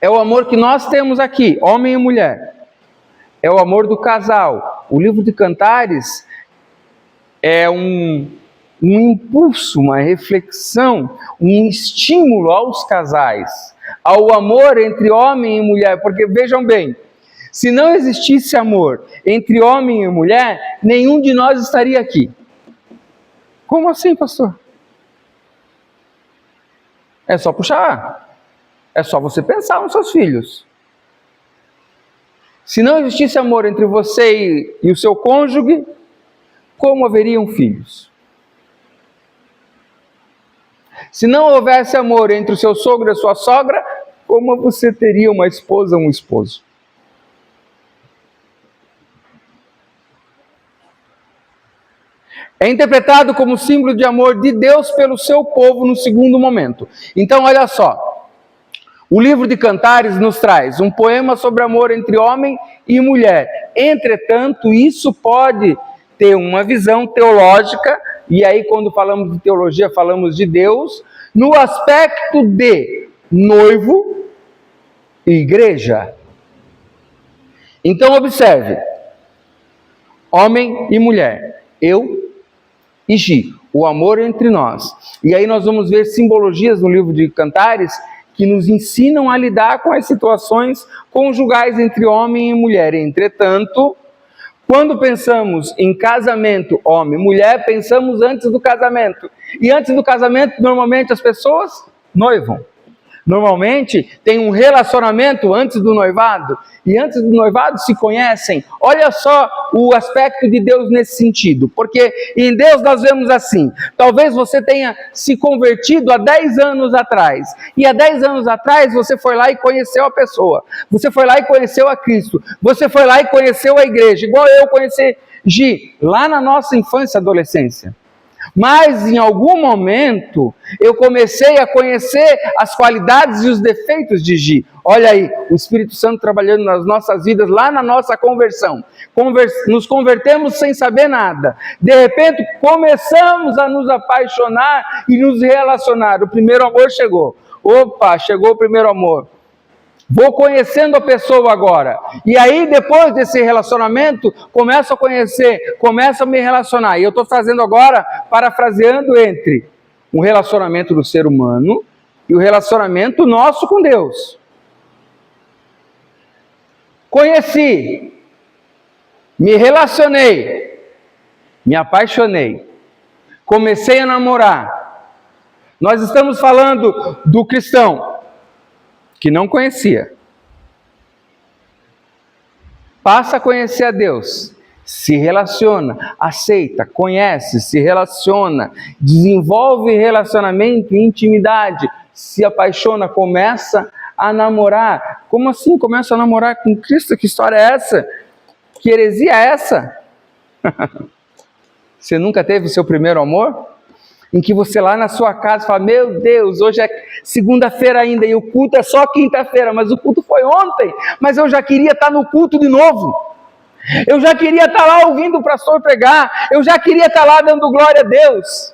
É o amor que nós temos aqui, homem e mulher. É o amor do casal. O livro de Cantares é um impulso, uma reflexão, um estímulo aos casais, ao amor entre homem e mulher, porque vejam bem, se não existisse amor entre homem e mulher, nenhum de nós estaria aqui. Como assim, pastor? É só puxar, é só você pensar nos seus filhos. Se não existisse amor entre você e o seu cônjuge, como haveriam filhos? Se não houvesse amor entre o seu sogro e a sua sogra, como você teria uma esposa ou um esposo? É interpretado como símbolo de amor de Deus pelo seu povo no segundo momento. Então, olha só. O livro de Cantares nos traz um poema sobre amor entre homem e mulher. Entretanto, isso pode ter uma visão teológica, e aí quando falamos de teologia, falamos de Deus, no aspecto de noivo e igreja. Então, observe. Homem e mulher. Eu e Gi, o amor entre nós. E aí nós vamos ver simbologias no livro de Cantares que nos ensinam a lidar com as situações conjugais entre homem e mulher. Entretanto, quando pensamos em casamento homem e mulher, pensamos antes do casamento. E antes do casamento, normalmente as pessoas noivam. Normalmente tem um relacionamento antes do noivado, e antes do noivado se conhecem. Olha só o aspecto de Deus nesse sentido, porque em Deus nós vemos assim, talvez você tenha se convertido há 10 anos atrás, e há 10 anos atrás você foi lá e conheceu a pessoa, você foi lá e conheceu a Cristo, você foi lá e conheceu a igreja, igual eu conheci Gi, lá na nossa infância e adolescência. Mas em algum momento eu comecei a conhecer as qualidades e os defeitos de Gi. Olha aí, o Espírito Santo trabalhando nas nossas vidas, lá na nossa conversão. Nos convertemos sem saber nada. De repente começamos a nos apaixonar e nos relacionar. O primeiro amor chegou. Opa, chegou o primeiro amor. Vou conhecendo a pessoa agora. E aí, depois desse relacionamento, começo a conhecer, começo a me relacionar. E eu estou fazendo agora, parafraseando entre um relacionamento do ser humano e o relacionamento nosso com Deus. Conheci, me relacionei, me apaixonei, comecei a namorar. Nós estamos falando do cristão que não conhecia. Passa a conhecer a Deus, se relaciona, aceita, conhece, se relaciona, desenvolve relacionamento e intimidade, se apaixona, começa a namorar. Como assim começa a namorar com Cristo? Que história é essa? Que heresia é essa? Você nunca teve o seu primeiro amor? Em que você lá na sua casa fala, meu Deus, hoje é segunda-feira ainda e o culto é só quinta-feira, mas o culto foi ontem, mas eu já queria estar no culto de novo. Eu já queria estar lá ouvindo o pastor pregar, eu já queria estar lá dando glória a Deus.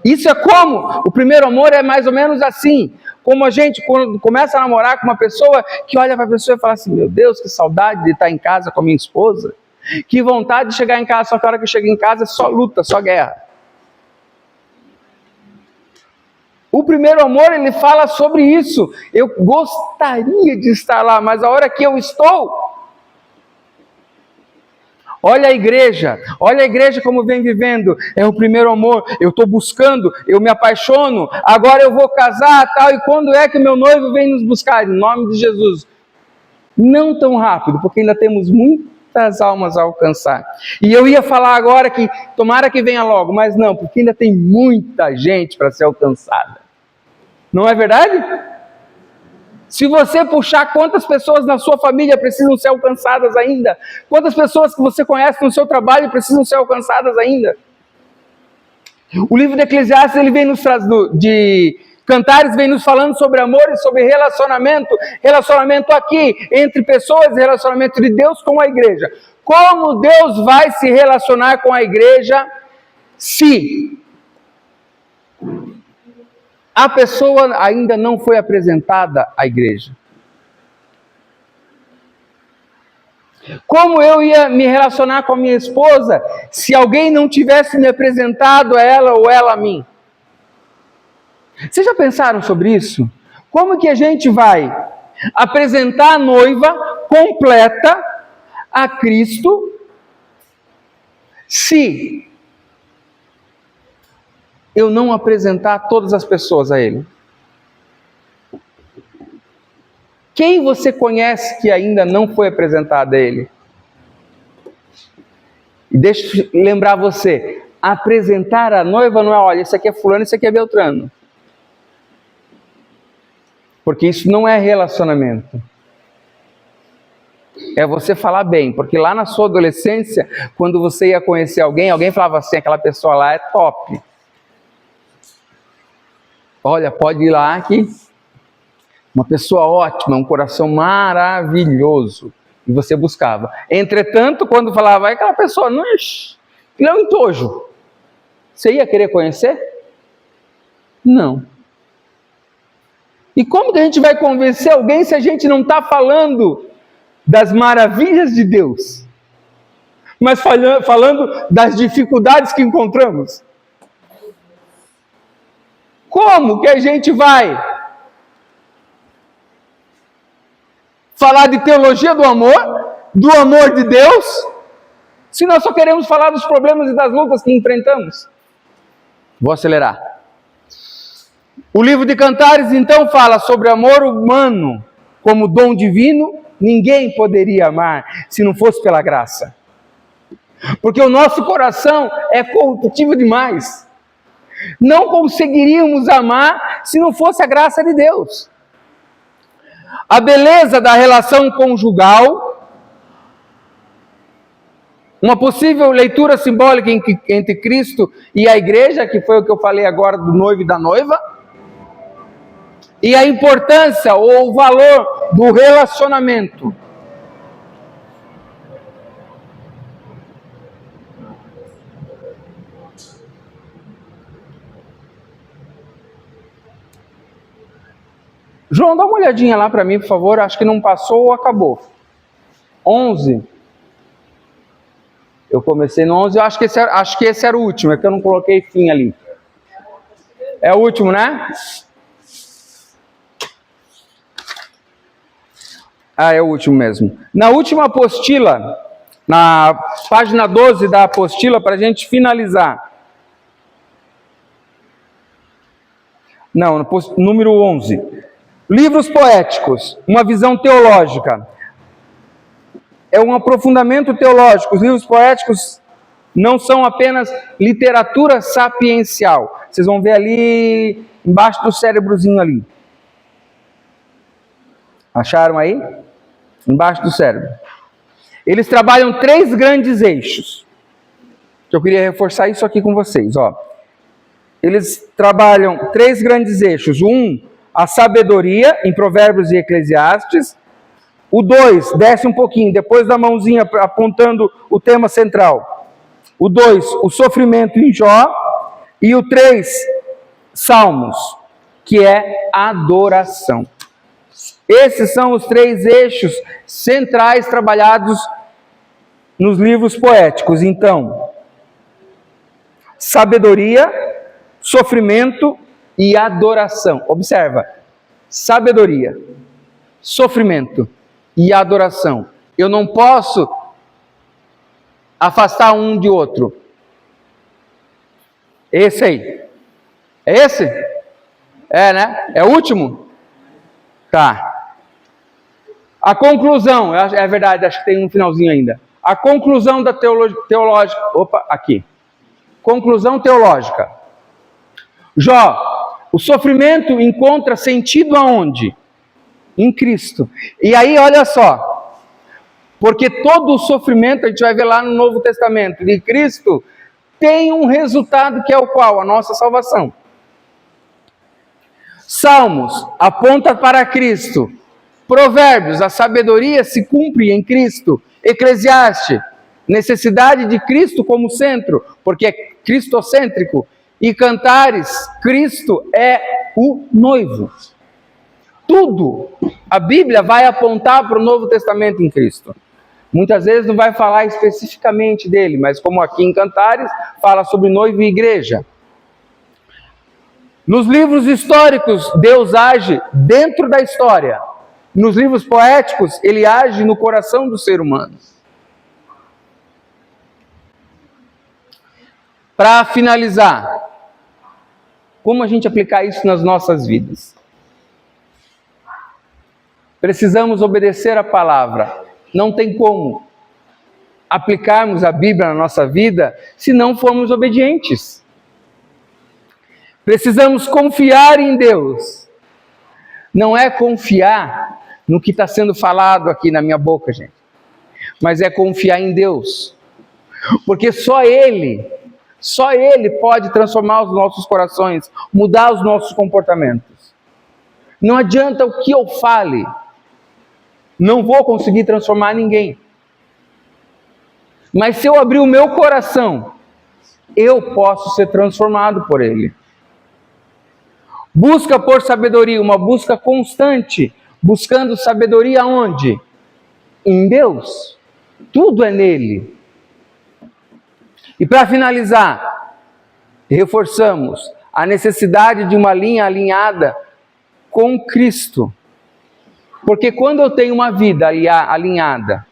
Isso é como? O primeiro amor é mais ou menos assim, como a gente quando começa a namorar com uma pessoa, que olha para a pessoa e fala assim, meu Deus, que saudade de estar em casa com a minha esposa, que vontade de chegar em casa, só que a hora que eu chego em casa é só luta, só guerra. O primeiro amor, ele fala sobre isso. Eu gostaria de estar lá, mas a hora que eu estou... Olha a igreja como vem vivendo. É o primeiro amor, eu estou buscando, eu me apaixono, agora eu vou casar, tal, e quando é que o meu noivo vem nos buscar? Em nome de Jesus. Não tão rápido, porque ainda temos muitas almas a alcançar. E eu ia falar agora que tomara que venha logo, mas não, porque ainda tem muita gente para ser alcançada. Não é verdade? Se você puxar quantas pessoas na sua família precisam ser alcançadas ainda, quantas pessoas que você conhece no seu trabalho precisam ser alcançadas ainda. O livro de Eclesiastes, ele vem nos de Cantares, vem nos falando sobre amor e sobre relacionamento aqui entre pessoas, relacionamento de Deus com a igreja. Como Deus vai se relacionar com a igreja se a pessoa ainda não foi apresentada à igreja? Como eu ia me relacionar com a minha esposa se alguém não tivesse me apresentado a ela ou ela a mim? Vocês já pensaram sobre isso? Como que a gente vai apresentar a noiva completa a Cristo se eu não apresentar todas as pessoas a Ele? Quem você conhece que ainda não foi apresentado a Ele? E deixa eu lembrar você, apresentar a noiva não é, olha, esse aqui é fulano, esse aqui é Beltrano. Porque isso não é relacionamento. É você falar bem, porque lá na sua adolescência, quando você ia conhecer alguém, alguém falava assim, aquela pessoa lá é top. Olha, pode ir lá que uma pessoa ótima, um coração maravilhoso. E você buscava. Entretanto, quando falava, aquela pessoa, não é um entojo. Você ia querer conhecer? Não. E como que a gente vai convencer alguém se a gente não está falando das maravilhas de Deus, mas falando das dificuldades que encontramos? Como que a gente vai falar de teologia do amor de Deus, se nós só queremos falar dos problemas e das lutas que enfrentamos? Vou acelerar. O livro de Cantares, então, fala sobre amor humano como dom divino. Ninguém poderia amar se não fosse pela graça. Porque o nosso coração é corruptível demais. Não conseguiríamos amar se não fosse a graça de Deus. A beleza da relação conjugal, uma possível leitura simbólica entre Cristo e a igreja, que foi o que eu falei agora do noivo e da noiva, e a importância ou o valor do relacionamento. João, dá uma olhadinha lá para mim, por favor. Acho que não passou ou acabou. 11. Eu comecei no 11, eu acho que esse era o último, é que eu não coloquei fim ali. É o último, né? Ah, é o último mesmo. Na última apostila, na página 12 da apostila, para a gente finalizar. Não, no número 11. Livros poéticos, uma visão teológica. É um aprofundamento teológico. Os livros poéticos não são apenas literatura sapiencial. Vocês vão ver ali, embaixo do cérebrozinho ali. Acharam aí? Embaixo do cérebro. Eles trabalham 3 grandes eixos. Eu queria reforçar isso aqui com vocês, ó. Eles trabalham 3 grandes eixos. A sabedoria, em Provérbios e Eclesiastes. O 2, desce um pouquinho, depois da mãozinha apontando o tema central. O 2, o sofrimento em Jó. E o 3, Salmos, que é adoração. Esses são os 3 eixos centrais trabalhados nos livros poéticos. Então, sabedoria, sofrimento e adoração. Observa, sabedoria, sofrimento e adoração. Eu não posso afastar um de outro. Esse aí. É esse? É, né? É o último? Tá. A conclusão, é verdade, acho que tem um finalzinho ainda. A conclusão da teológica. Opa, aqui. Conclusão teológica. Jó, o sofrimento encontra sentido aonde? Em Cristo. E aí, olha só. Porque todo o sofrimento, a gente vai ver lá no Novo Testamento, de Cristo, tem um resultado que é o qual? A nossa salvação. Salmos aponta para Cristo. Provérbios, a sabedoria se cumpre em Cristo. Eclesiastes, necessidade de Cristo como centro, porque é cristocêntrico. E Cantares, Cristo é o noivo. Tudo, a Bíblia vai apontar para o Novo Testamento em Cristo. Muitas vezes não vai falar especificamente dele, mas como aqui em Cantares, fala sobre noivo e igreja. Nos livros históricos, Deus age dentro da história. Nos livros poéticos, ele age no coração do ser humano. Para finalizar, como a gente aplicar isso nas nossas vidas? Precisamos obedecer a palavra. Não tem como aplicarmos a Bíblia na nossa vida se não formos obedientes. Precisamos confiar em Deus. Não é confiar no que está sendo falado aqui na minha boca, gente. Mas é confiar em Deus. Porque só Ele pode transformar os nossos corações, mudar os nossos comportamentos. Não adianta o que eu fale. Não vou conseguir transformar ninguém. Mas se eu abrir o meu coração, eu posso ser transformado por Ele. Busca por sabedoria, uma busca constante. Buscando sabedoria onde? Em Deus. Tudo é nele. E para finalizar, reforçamos a necessidade de uma linha alinhada com Cristo. Porque quando eu tenho uma vida alinhada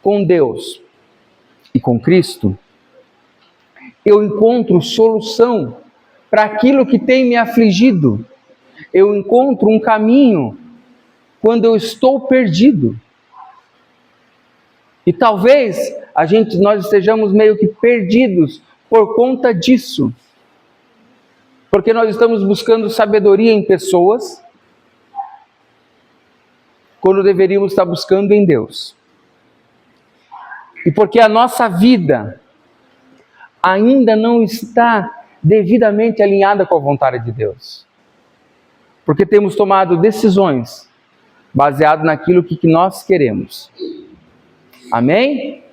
com Deus e com Cristo, eu encontro solução para aquilo que tem me afligido. Eu encontro um caminho quando eu estou perdido. E talvez nós estejamos meio que perdidos por conta disso. Porque nós estamos buscando sabedoria em pessoas, quando deveríamos estar buscando em Deus. E porque a nossa vida ainda não está devidamente alinhada com a vontade de Deus. Porque temos tomado decisões baseado naquilo que nós queremos. Amém?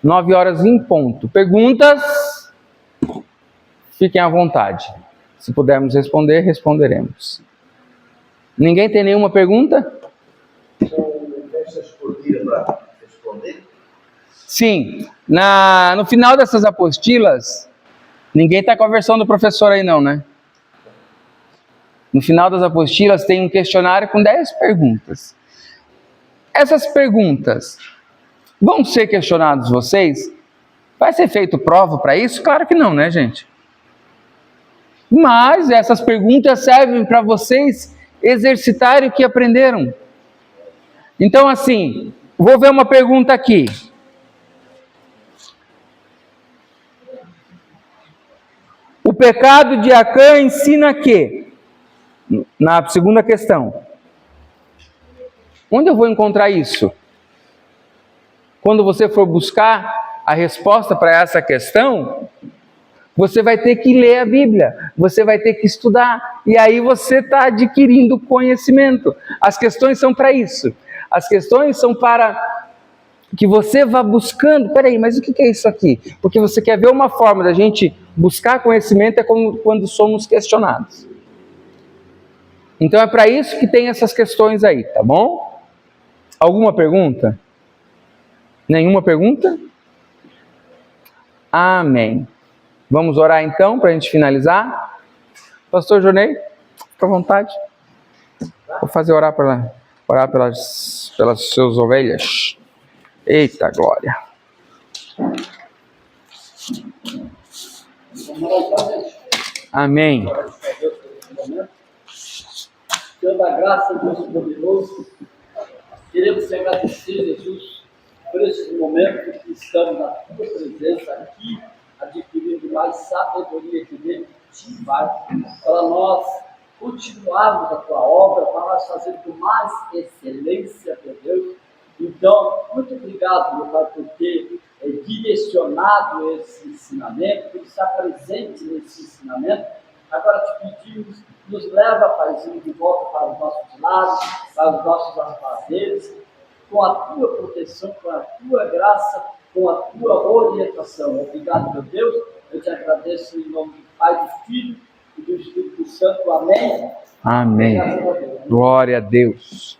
9h em ponto. Perguntas? Fiquem à vontade. Se pudermos responder, responderemos. Ninguém tem nenhuma pergunta? Deixa escolher para responder. Sim. No final dessas apostilas, Ninguém está com a versão do professor aí não, né? No final das apostilas tem um questionário com 10 perguntas. Essas perguntas vão ser questionadas vocês? Vai ser feito prova para isso? Claro que não, né, gente? Mas essas perguntas servem para vocês exercitarem o que aprenderam. Então, assim, vou ver uma pergunta aqui. O pecado de Acã ensina que? Na segunda questão. Onde eu vou encontrar isso? Quando você for buscar a resposta para essa questão, você vai ter que ler a Bíblia, você vai ter que estudar, e aí você está adquirindo conhecimento. As questões são para isso. As questões são para que você vá buscando. Peraí, mas o que é isso aqui? Porque você quer ver uma forma da gente buscar conhecimento é como quando somos questionados. Então é para isso que tem essas questões aí, tá bom? Alguma pergunta? Nenhuma pergunta? Amém. Vamos orar então para a gente finalizar? Pastor Jonei, fica à vontade. Vou fazer orar pelas suas ovelhas. Eita glória. Amém. Deus da graça, Deus poderoso, queremos te agradecer, Jesus, por esse momento que estamos na tua presença aqui, adquirindo mais sabedoria que vem de ti, Pai, para nós continuarmos a tua obra, para nós fazermos com mais excelência, meu Deus. Então, muito obrigado, meu Pai, por ter direcionado esse ensinamento, por estar presente nesse ensinamento. Agora te pedimos, nos leva, Paizinho, de volta para os nossos lares, para os nossos afazeres, com a tua proteção, com a tua graça, com a tua orientação. Obrigado, meu Deus. Eu te agradeço em nome do Pai, do Filho e do Espírito Santo. Amém. Amém. Glória a Deus.